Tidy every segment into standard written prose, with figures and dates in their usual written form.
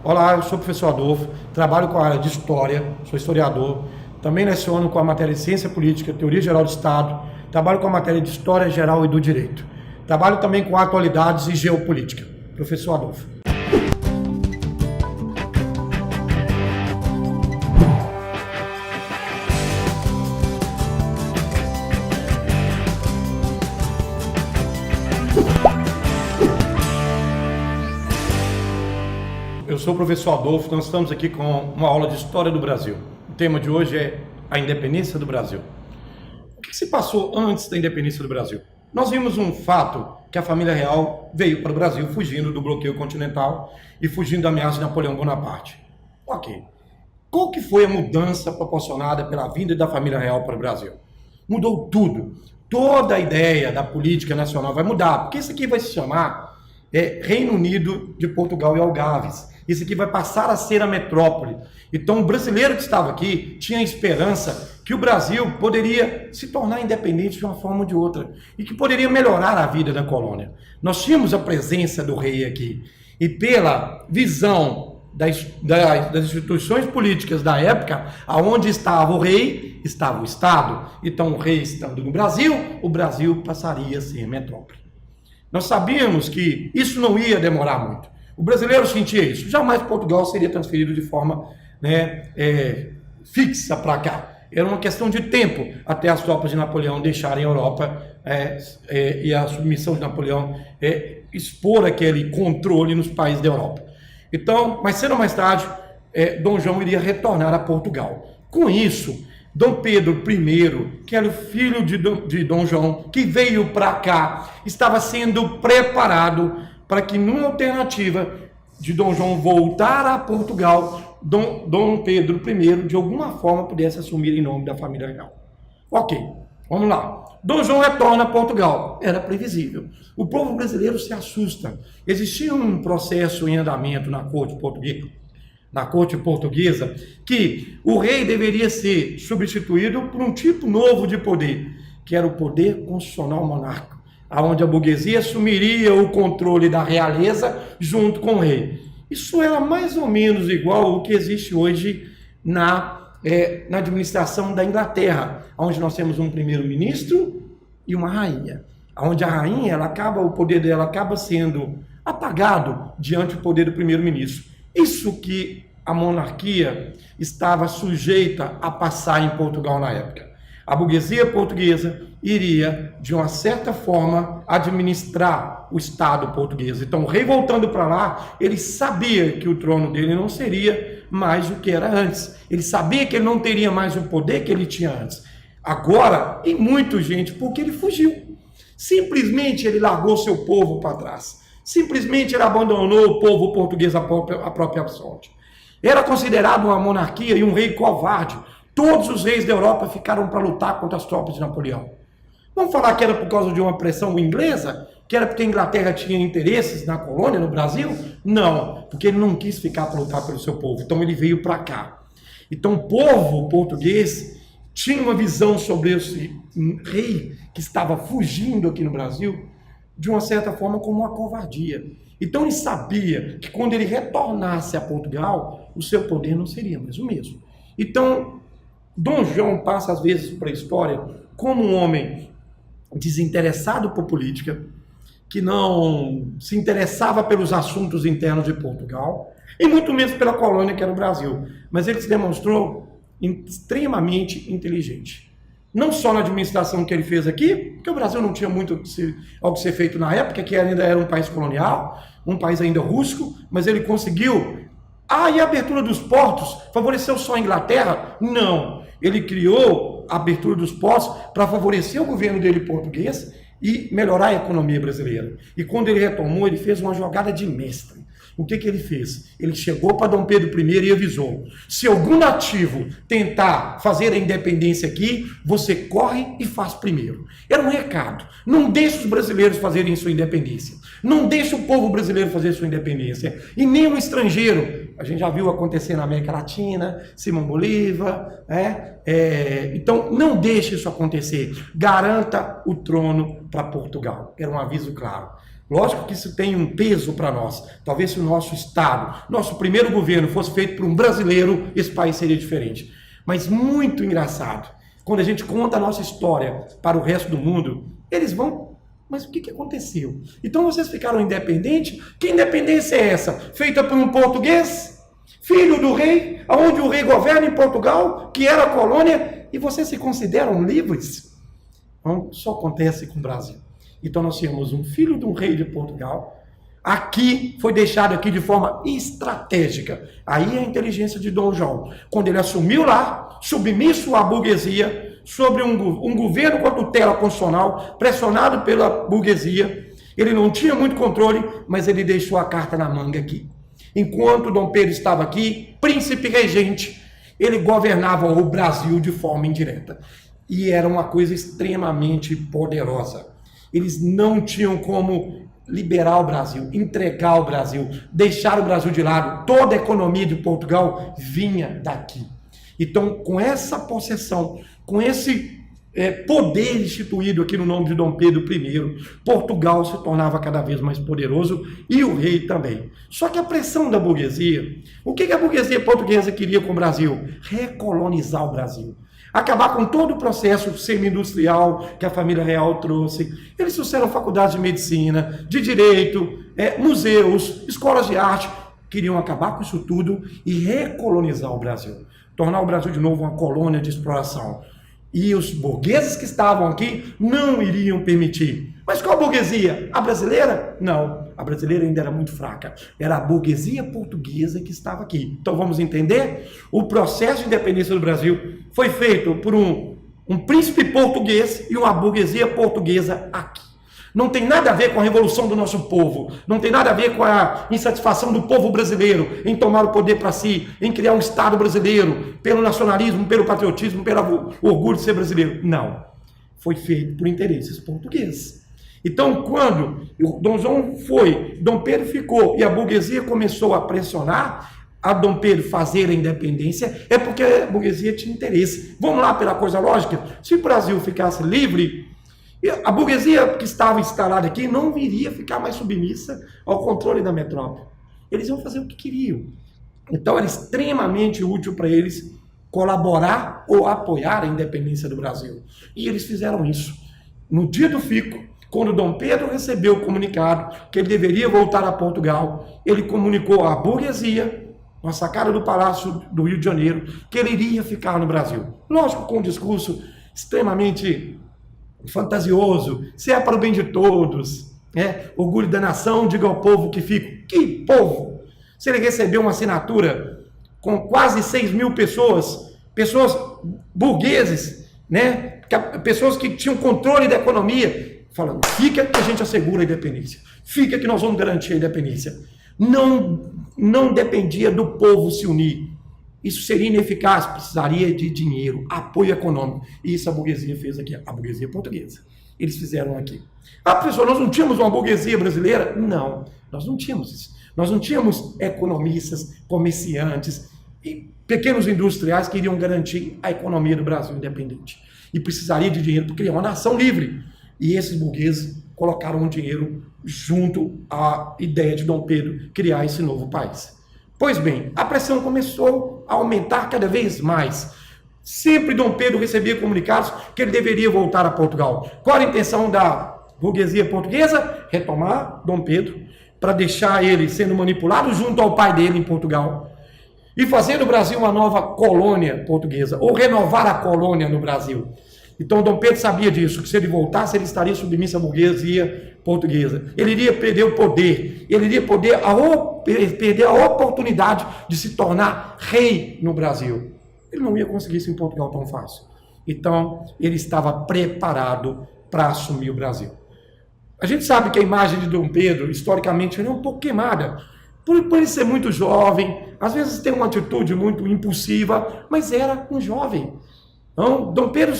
Olá, eu sou o professor Adolfo, trabalho com a área de História, sou historiador, também leciono com a matéria de Ciência Política, Teoria Geral do Estado, trabalho com a matéria de História Geral e do Direito. Trabalho também com Atualidades e Geopolítica. Professor Adolfo. Eu sou o professor Adolfo, nós estamos aqui com uma aula de História do Brasil. O tema de hoje é a independência do Brasil. O que se passou antes da independência do Brasil? Nós vimos um fato, que a família real veio para o Brasil fugindo do bloqueio continental e fugindo da ameaça de Napoleão Bonaparte. Ok. Qual que foi a mudança proporcionada pela vinda da família real para o Brasil? Mudou tudo. Toda a ideia da política nacional vai mudar, porque isso aqui vai se chamar Reino Unido de Portugal e Algarves. Isso aqui vai passar a ser a metrópole. Então, o brasileiro que estava aqui tinha esperança que o Brasil poderia se tornar independente de uma forma ou de outra e que poderia melhorar a vida da colônia. Nós tínhamos a presença do rei aqui e pela visão das instituições políticas da época, aonde estava o rei, estava o Estado. Então, o rei estando no Brasil, o Brasil passaria a ser metrópole. Nós sabíamos que isso não ia demorar muito. O brasileiro sentia isso. Jamais Portugal seria transferido de forma fixa para cá. Era uma questão de tempo até as tropas de Napoleão deixarem a Europa e a submissão de Napoleão expor aquele controle nos países da Europa. Então, mais cedo ou mais tarde, Dom João iria retornar a Portugal. Com isso, Dom Pedro I, que era o filho de Dom João, que veio para cá, estava sendo preparado para que, numa alternativa de Dom João voltar a Portugal, Dom Pedro I, de alguma forma, pudesse assumir em nome da família real. Ok, vamos lá. Dom João retorna a Portugal. Era previsível. O povo brasileiro se assusta. Existia um processo em andamento na corte portuguesa, que o rei deveria ser substituído por um tipo novo de poder, que era o poder constitucional monárquico, onde a burguesia assumiria o controle da realeza junto com o rei. Isso era mais ou menos igual ao que existe hoje na administração da Inglaterra, onde nós temos um primeiro-ministro e uma rainha, onde a rainha, o poder dela acaba sendo apagado diante do poder do primeiro-ministro. Isso que a monarquia estava sujeita a passar em Portugal na época. A burguesia portuguesa iria, de uma certa forma, administrar o Estado português. Então, o rei voltando para lá, ele sabia que o trono dele não seria mais o que era antes. Ele sabia que ele não teria mais o poder que ele tinha antes. Agora, e muita gente, porque ele fugiu. Simplesmente ele largou seu povo para trás. Simplesmente ele abandonou o povo português à própria sorte. Era considerado uma monarquia e um rei covarde. Todos os reis da Europa ficaram para lutar contra as tropas de Napoleão. Vamos falar que era por causa de uma pressão inglesa? Que era porque a Inglaterra tinha interesses na colônia, no Brasil? Não, porque ele não quis ficar para lutar pelo seu povo. Então ele veio para cá. Então o povo português tinha uma visão sobre esse rei que estava fugindo aqui no Brasil, de uma certa forma, como uma covardia. Então ele sabia que quando ele retornasse a Portugal, o seu poder não seria mais o mesmo. Então, Dom João passa às vezes para a história como um homem desinteressado por política, que não se interessava pelos assuntos internos de Portugal, e muito menos pela colônia que era o Brasil. Mas ele se demonstrou extremamente inteligente. Não só na administração que ele fez aqui, porque o Brasil não tinha muito ao que ser feito na época, que ainda era um país colonial, um país ainda rústico, mas ele conseguiu. E a abertura dos portos favoreceu só a Inglaterra? Não. Ele criou a abertura dos portos para favorecer o governo dele português e melhorar a economia brasileira. E quando ele retomou, ele fez uma jogada de mestre. O que ele fez? Ele chegou para Dom Pedro I e avisou: se algum nativo tentar fazer a independência aqui, você corre e faz primeiro. Era um recado. Não deixe os brasileiros fazerem sua independência. Não deixe o povo brasileiro fazer sua independência. E nem um estrangeiro. A gente já viu acontecer na América Latina, Simão Bolívar. Então, não deixe isso acontecer. Garanta o trono para Portugal. Era um aviso claro. Lógico que isso tem um peso para nós. Talvez se o nosso Estado, nosso primeiro governo fosse feito por um brasileiro, esse país seria diferente. Mas muito engraçado, quando a gente conta a nossa história para o resto do mundo, eles vão, mas o que aconteceu? Então vocês ficaram independentes? Que independência é essa? Feita por um português? Filho do rei, onde o rei governa em Portugal, que era colônia, e vocês se consideram livres? Não, só acontece com o Brasil. Então nós tínhamos um filho de um rei de Portugal, aqui, foi deixado aqui de forma estratégica. Aí é a inteligência de Dom João. Quando ele assumiu lá, submisso à burguesia, sobre um governo com a tutela constitucional, pressionado pela burguesia, ele não tinha muito controle, mas ele deixou a carta na manga aqui. Enquanto Dom Pedro estava aqui, príncipe regente, ele governava o Brasil de forma indireta. E era uma coisa extremamente poderosa. Eles não tinham como liberar o Brasil, entregar o Brasil, deixar o Brasil de lado. Toda a economia de Portugal vinha daqui. Então, com essa possessão, com esse poder instituído aqui no nome de Dom Pedro I, Portugal se tornava cada vez mais poderoso e o rei também. Só que a pressão da burguesia, o que a burguesia portuguesa queria com o Brasil? Recolonizar o Brasil. Acabar com todo o processo semi-industrial que a família real trouxe. Eles trouxeram faculdades de medicina, de direito, museus, escolas de arte. Queriam acabar com isso tudo e recolonizar o Brasil. Tornar o Brasil de novo uma colônia de exploração. E os burgueses que estavam aqui não iriam permitir. Mas qual burguesia? A brasileira? Não, a brasileira ainda era muito fraca. Era a burguesia portuguesa que estava aqui. Então vamos entender? O processo de independência do Brasil foi feito por um príncipe português e uma burguesia portuguesa aqui. Não tem nada a ver com a revolução do nosso povo, não tem nada a ver com a insatisfação do povo brasileiro em tomar o poder para si, em criar um Estado brasileiro, pelo nacionalismo, pelo patriotismo, pelo orgulho de ser brasileiro. Não, foi feito por interesses portugueses. Então, quando Dom João foi, Dom Pedro ficou e a burguesia começou a pressionar a Dom Pedro fazer a independência, é porque a burguesia tinha interesse. Vamos lá pela coisa lógica, se o Brasil ficasse livre, a burguesia que estava instalada aqui não viria ficar mais submissa ao controle da metrópole. Eles iam fazer o que queriam. Então era extremamente útil para eles colaborar ou apoiar a independência do Brasil. E eles fizeram isso. No dia do fico, quando Dom Pedro recebeu o comunicado que ele deveria voltar a Portugal, ele comunicou à burguesia, na sacada do Palácio do Rio de Janeiro, que ele iria ficar no Brasil. Lógico, com um discurso extremamente fantasioso, se é para o bem de todos, orgulho da nação, diga ao povo que fica. Que povo? Se ele recebeu uma assinatura com quase 6.000 pessoas burgueses, pessoas que tinham controle da economia, falando, fica que a gente assegura a independência, fica que nós vamos garantir a independência. Não dependia do povo se unir. Isso seria ineficaz, precisaria de dinheiro, apoio econômico. E isso a burguesia fez aqui, a burguesia portuguesa. Eles fizeram aqui. Ah, professor, nós não tínhamos uma burguesia brasileira? Não, nós não tínhamos isso. Nós não tínhamos economistas, comerciantes e pequenos industriais que iriam garantir a economia do Brasil independente. E precisaria de dinheiro para criar uma nação livre. E esses burgueses colocaram o dinheiro junto à ideia de Dom Pedro criar esse novo país. Pois bem, a pressão começou a aumentar cada vez mais. Sempre Dom Pedro recebia comunicados que ele deveria voltar a Portugal. Qual a intenção da burguesia portuguesa? Retomar Dom Pedro, para deixar ele sendo manipulado junto ao pai dele em Portugal. E fazer do Brasil uma nova colônia portuguesa, ou renovar a colônia no Brasil. Então Dom Pedro sabia disso, que se ele voltasse, ele estaria submisso à burguesia portuguesa. Ele iria perder o poder, ele iria perder a oportunidade de se tornar rei no Brasil. Ele não ia conseguir isso em Portugal tão fácil. Então, ele estava preparado para assumir o Brasil. A gente sabe que a imagem de Dom Pedro, historicamente, é um pouco queimada. Por ele ser muito jovem, às vezes tem uma atitude muito impulsiva, mas era um jovem. Então, Dom Pedro,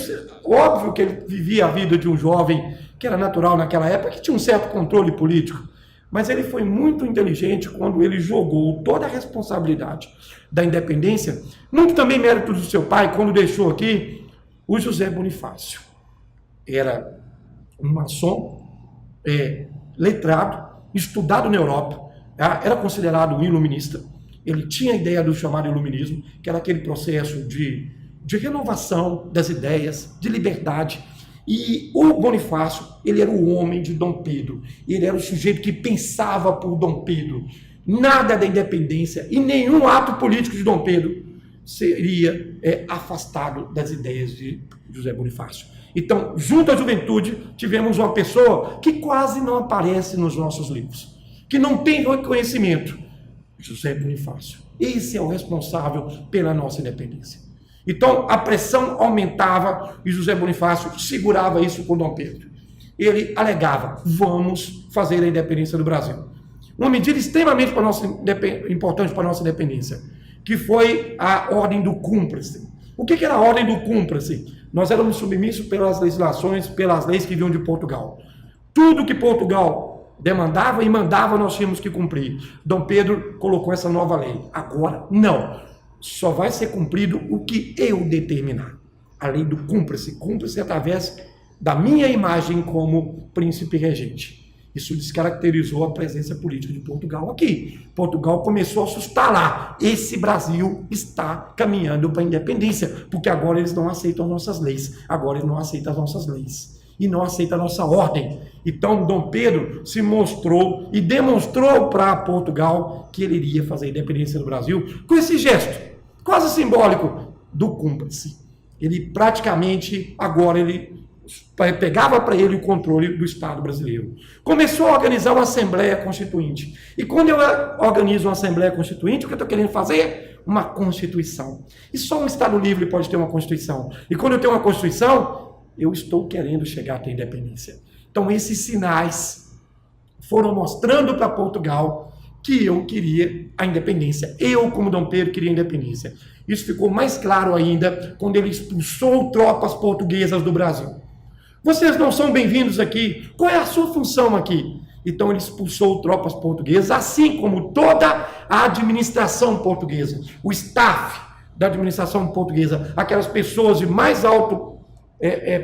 óbvio que ele vivia a vida de um jovem, que era natural naquela época, que tinha um certo controle político, mas ele foi muito inteligente quando ele jogou toda a responsabilidade da independência, muito também mérito do seu pai, quando deixou aqui o José Bonifácio. Era um maçom, letrado, estudado na Europa, era considerado um iluminista. Ele tinha a ideia do chamado iluminismo, que era aquele processo de renovação das ideias, de liberdade. E o Bonifácio, ele era o homem de Dom Pedro. Ele era o sujeito que pensava por Dom Pedro. Nada da independência e nenhum ato político de Dom Pedro seria afastado das ideias de José Bonifácio. Então, junto à juventude, tivemos uma pessoa que quase não aparece nos nossos livros, que não tem reconhecimento. José Bonifácio. Esse é o responsável pela nossa independência. Então, a pressão aumentava e José Bonifácio segurava isso com Dom Pedro. Ele alegava, vamos fazer a independência do Brasil. Uma medida extremamente importante para a nossa independência, que foi a ordem do cúmplice. O que era a ordem do cúmplice? Nós éramos submissos pelas legislações, pelas leis que vinham de Portugal. Tudo que Portugal demandava e mandava, nós tínhamos que cumprir. Dom Pedro colocou essa nova lei. Agora, não. Só vai ser cumprido o que eu determinar. A lei do cúmplice. Cúmplice através da minha imagem como príncipe regente. Isso descaracterizou a presença política de Portugal aqui. Portugal começou a assustar lá. Esse Brasil está caminhando para a independência, porque agora eles não aceitam nossas leis. Agora eles não aceitam as nossas leis. E não aceita a nossa ordem. Então, Dom Pedro se mostrou e demonstrou para Portugal que ele iria fazer a independência do Brasil com esse gesto, quase simbólico, do cúmplice. Ele praticamente, agora ele pegava para ele o controle do Estado brasileiro. Começou a organizar uma Assembleia Constituinte. E quando eu organizo uma Assembleia Constituinte, o que eu estou querendo fazer? Uma Constituição. E só um Estado livre pode ter uma Constituição. E quando eu tenho uma Constituição, eu estou querendo chegar até a independência. Então, esses sinais foram mostrando para Portugal que eu queria a independência. Eu, como Dom Pedro, queria a independência. Isso ficou mais claro ainda quando ele expulsou tropas portuguesas do Brasil. Vocês não são bem-vindos aqui. Qual é a sua função aqui? Então ele expulsou tropas portuguesas, assim como toda a administração portuguesa, o staff da administração portuguesa, aquelas pessoas de mais alto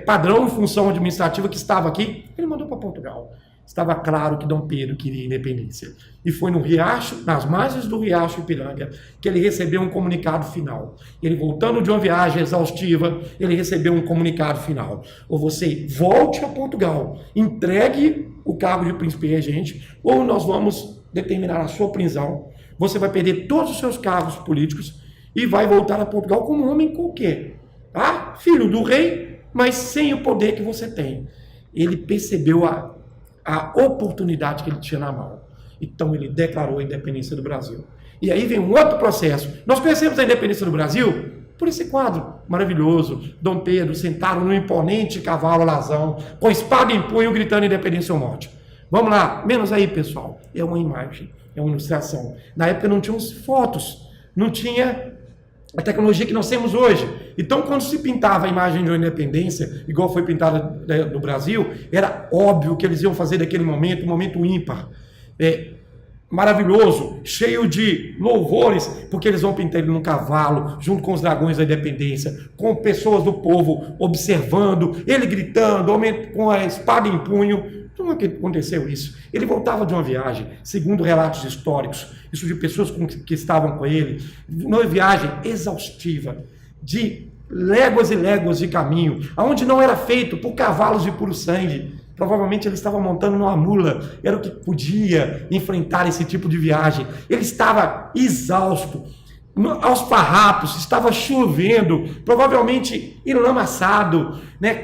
padrão e função administrativa que estava aqui, ele mandou para Portugal. Estava claro que Dom Pedro queria independência. E foi no Riacho, nas margens do Riacho Ipiranga, que ele recebeu um comunicado final. Ele, voltando de uma viagem exaustiva, ele recebeu um comunicado final. Ou você volte a Portugal, entregue o cargo de príncipe regente, ou nós vamos determinar a sua prisão. Você vai perder todos os seus cargos políticos e vai voltar a Portugal como um homem qualquer. Tá? Filho do rei, mas sem o poder que você tem. Ele percebeu a oportunidade que ele tinha na mão. Então ele declarou a independência do Brasil. E aí vem um outro processo. Nós conhecemos a independência do Brasil por esse quadro maravilhoso. Dom Pedro sentado num imponente cavalo alazão, com espada em punho, gritando independência ou morte. Vamos lá, menos aí, pessoal. É uma imagem, é uma ilustração. Na época não tinham fotos, não tinha a tecnologia que nós temos hoje. Então, quando se pintava a imagem de uma independência, igual foi pintada do Brasil, era óbvio que eles iam fazer daquele momento um momento ímpar, maravilhoso, cheio de louvores, porque eles vão pintar ele num cavalo, junto com os dragões da independência, com pessoas do povo observando, ele gritando, com a espada em punho. Como é que aconteceu isso? Ele voltava de uma viagem, segundo relatos históricos, isso de pessoas que estavam com ele, uma viagem exaustiva, de léguas e léguas de caminho, onde não era feito por cavalos de puro sangue. Provavelmente ele estava montando numa mula, era o que podia enfrentar esse tipo de viagem. Ele estava exausto, aos farrapos, estava chovendo, provavelmente enlamaçado,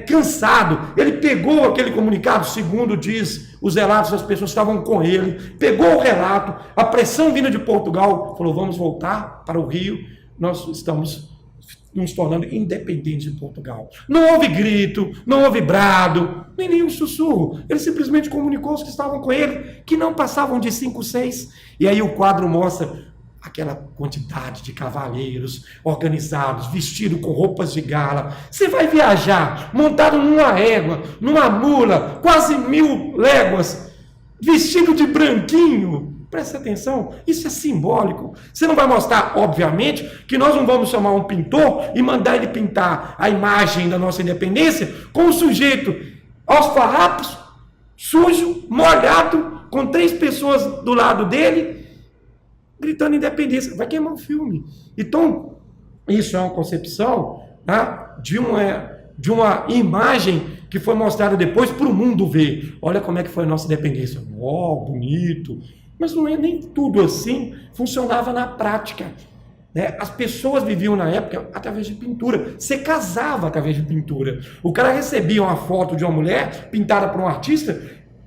cansado. Ele pegou aquele comunicado, segundo diz os relatos, as pessoas estavam com ele, pegou o relato, a pressão vinda de Portugal, falou, vamos voltar para o Rio, nós estamos nos tornando independentes de Portugal. Não houve grito, não houve brado, nem nenhum sussurro. Ele simplesmente comunicou os que estavam com ele, que não passavam de 5, 6. E aí o quadro mostra aquela quantidade de cavaleiros organizados, vestidos com roupas de gala. Você vai viajar montado numa égua, numa mula, quase 1000 léguas, vestido de branquinho. Presta atenção, isso é simbólico. Você não vai mostrar, obviamente, que nós não vamos chamar um pintor e mandar ele pintar a imagem da nossa independência com o sujeito aos farrapos, sujo, molhado, com 3 pessoas do lado dele, gritando independência. Vai queimar o filme. Então, isso é uma concepção, tá, de uma imagem que foi mostrada depois para o mundo ver. Olha como é que foi a nossa independência. Bonito. Mas não é nem tudo assim, funcionava na prática. Né? As pessoas viviam na época através de pintura. Você casava através de pintura. O cara recebia uma foto de uma mulher pintada por um artista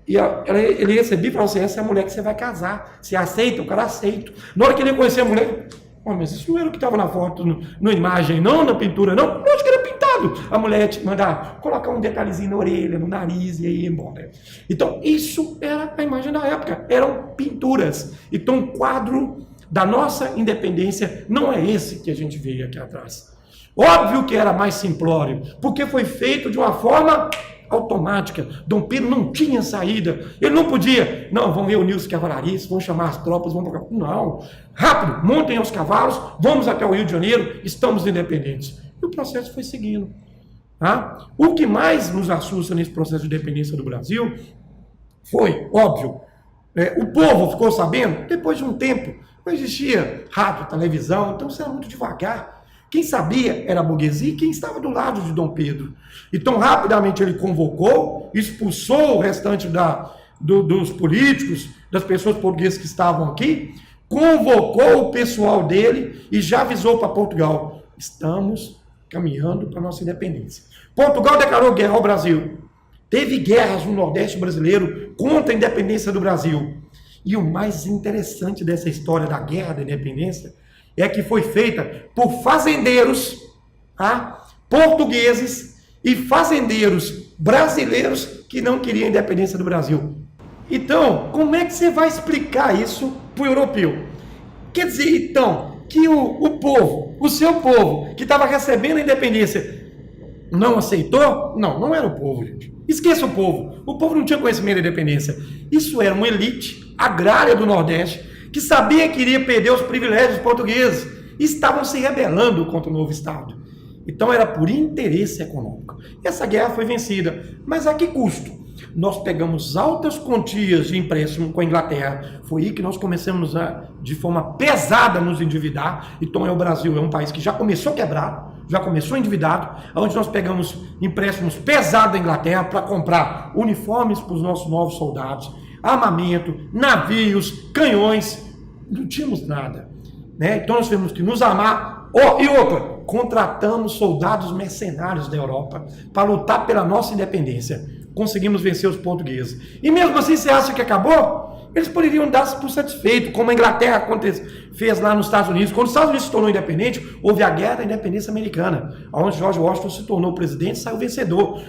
e ele recebia e falava assim, essa é a mulher que você vai casar. Você aceita? O cara aceita. Na hora que ele ia conhecer a mulher, mas isso não era o que estava na foto, na imagem, não, na pintura, não. Eu acho que era pintado. A mulher ia te mandar colocar um detalhezinho na orelha, no nariz e aí ia embora. Então, isso era a imagem da época. Eram pinturas. Então, o quadro da nossa independência não é esse que a gente vê aqui atrás. Óbvio que era mais simplório, porque foi feito de uma forma automática. Dom Pedro não tinha saída. Ele não podia, não, vão reunir os cavalariços, vão chamar as tropas, vão para cá. Não, rápido, montem os cavalos, vamos até o Rio de Janeiro, estamos independentes. E o processo foi seguindo. Tá? O que mais nos assusta nesse processo de independência do Brasil foi, óbvio, o povo ficou sabendo, depois de um tempo, não existia rádio, televisão, então isso era muito devagar. Quem sabia era a burguesia e quem estava do lado de Dom Pedro. Então, rapidamente ele convocou, expulsou o restante dos políticos, das pessoas portuguesas que estavam aqui, convocou o pessoal dele e já avisou para Portugal, estamos caminhando para a nossa independência. Portugal declarou guerra ao Brasil. Teve guerras no Nordeste brasileiro contra a independência do Brasil. E o mais interessante dessa história da guerra da independência é que foi feita por fazendeiros, tá, portugueses e fazendeiros brasileiros que não queriam a independência do Brasil. Então, como é que você vai explicar isso para o europeu? Quer dizer, então, que o povo, o seu povo, que estava recebendo a independência, não aceitou? Não, não era o povo, gente. Esqueça o povo. O povo não tinha conhecimento da independência. Isso era uma elite agrária do Nordeste que sabia que iria perder os privilégios portugueses e estavam se rebelando contra o novo Estado. Então era por interesse econômico. Essa guerra foi vencida. Mas a que custo? Nós pegamos altas quantias de empréstimo com a Inglaterra. Foi aí que nós começamos de forma pesada, nos endividar. Então o Brasil é um país que já começou a quebrar, já começou endividado, onde nós pegamos empréstimos pesados da Inglaterra para comprar uniformes para os nossos novos soldados, armamento, navios, canhões. Não tínhamos nada. Né? Então nós tivemos que nos armar. E outra, contratamos soldados mercenários da Europa para lutar pela nossa independência. Conseguimos vencer os portugueses. E mesmo assim, você acha que acabou? Eles poderiam dar-se por satisfeito, como a Inglaterra fez lá nos Estados Unidos. Quando os Estados Unidos se tornou independente, houve a Guerra da Independência Americana, onde George Washington se tornou presidente e saiu vencedor.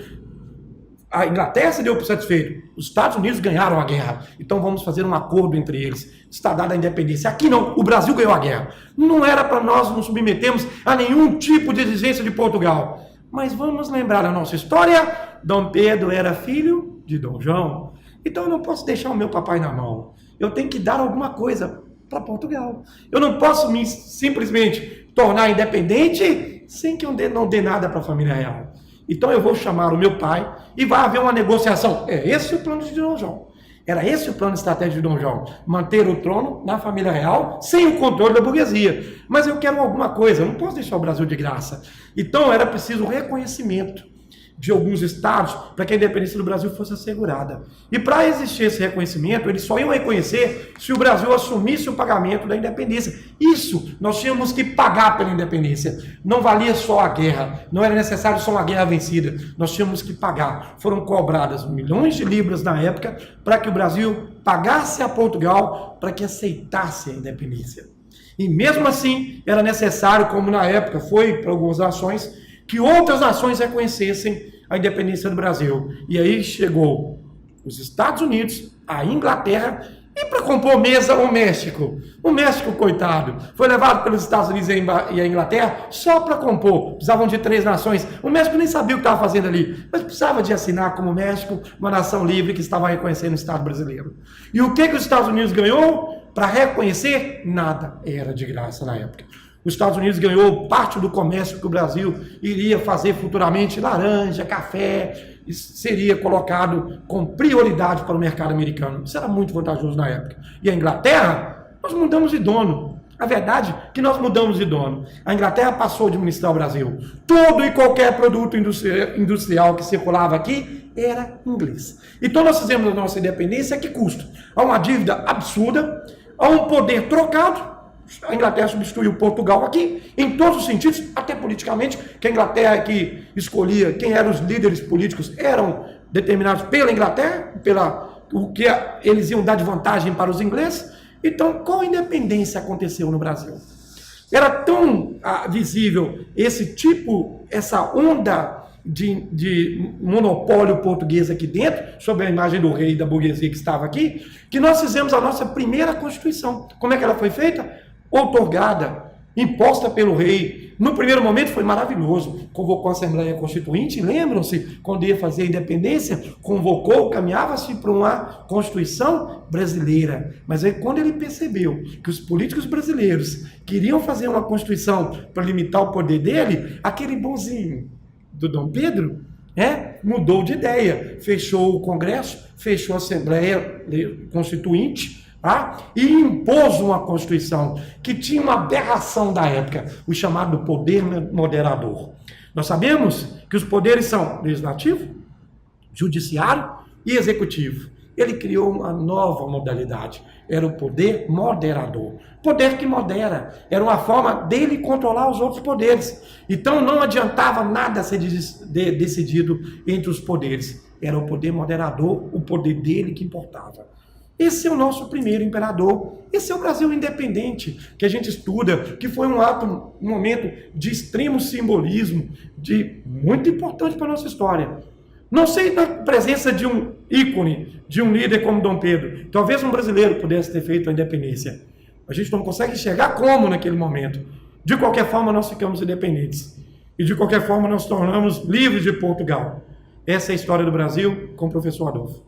A Inglaterra se deu por satisfeito. Os Estados Unidos ganharam a guerra. Então vamos fazer um acordo entre eles. Está dada a independência. Aqui não, o Brasil ganhou a guerra. Não era para nós nos submetermos a nenhum tipo de exigência de Portugal. Mas vamos lembrar a nossa história. Dom Pedro era filho de Dom João. Então eu não posso deixar o meu papai na mão. Eu tenho que dar alguma coisa para Portugal. Eu não posso simplesmente tornar independente sem que eu não dê nada para a família real. Então eu vou chamar o meu pai e vai haver uma negociação. É esse o plano de Dom João. Era esse o plano estratégico de Dom João. Manter o trono na família real sem o controle da burguesia. Mas eu quero alguma coisa, eu não posso deixar o Brasil de graça. Então era preciso reconhecimento de alguns estados para que a independência do Brasil fosse assegurada. E para existir esse reconhecimento, eles só iam reconhecer se o Brasil assumisse o pagamento da independência. Isso, nós tínhamos que pagar pela independência. Não valia só a guerra, não era necessário só uma guerra vencida. Nós tínhamos que pagar. Foram cobradas milhões de libras na época para que o Brasil pagasse a Portugal para que aceitasse a independência. E mesmo assim, era necessário, como na época foi para algumas nações, que outras nações reconhecessem a independência do Brasil. E aí chegou os Estados Unidos, a Inglaterra, e para compor mesa o México. O México, coitado, foi levado pelos Estados Unidos e a Inglaterra só para compor. Precisavam de 3 nações. O México nem sabia o que estava fazendo ali, mas precisava de assinar como México, uma nação livre que estava reconhecendo o Estado brasileiro. E o que os Estados Unidos ganhou? Para reconhecer, nada era de graça na época. Os Estados Unidos ganhou parte do comércio que o Brasil iria fazer futuramente, laranja, café, seria colocado com prioridade para o mercado americano. Isso era muito vantajoso na época. E a Inglaterra, nós mudamos de dono. A verdade é que nós mudamos de dono. A Inglaterra passou a administrar o Brasil. Todo e qualquer produto industrial que circulava aqui era inglês. Então nós fizemos a nossa independência a que custo? A uma dívida absurda, a um poder trocado. A Inglaterra substituiu Portugal aqui, em todos os sentidos, até politicamente, que a Inglaterra que escolhia quem eram os líderes políticos eram determinados pela Inglaterra, o que eles iam dar de vantagem para os ingleses. Então, qual independência aconteceu no Brasil? Era tão visível essa onda de monopólio português aqui dentro, sob a imagem do rei e da burguesia que estava aqui, que nós fizemos a nossa primeira Constituição. Como é que ela foi feita? Outorgada, imposta pelo rei. No primeiro momento foi maravilhoso. Convocou a Assembleia Constituinte, lembram-se, quando ia fazer a independência, convocou, caminhava-se para uma Constituição brasileira. Mas aí quando ele percebeu que os políticos brasileiros queriam fazer uma Constituição para limitar o poder dele, aquele bonzinho do Dom Pedro, mudou de ideia, fechou o Congresso, fechou a Assembleia Constituinte, e impôs uma Constituição que tinha uma aberração da época, o chamado poder moderador. Nós sabemos que os poderes são legislativo, judiciário e executivo. Ele criou uma nova modalidade, era o poder moderador. Poder que modera, era uma forma dele controlar os outros poderes. Então não adiantava nada ser decidido entre os poderes. Era o poder moderador, o poder dele que importava. Esse é o nosso primeiro imperador. Esse é o Brasil independente, que a gente estuda, que foi um momento de extremo simbolismo, muito importante para a nossa história. Não sei na presença de um ícone, de um líder como Dom Pedro. Talvez um brasileiro pudesse ter feito a independência. A gente não consegue enxergar como naquele momento. De qualquer forma, nós ficamos independentes. E de qualquer forma, nós tornamos livres de Portugal. Essa é a história do Brasil com o professor Adolfo.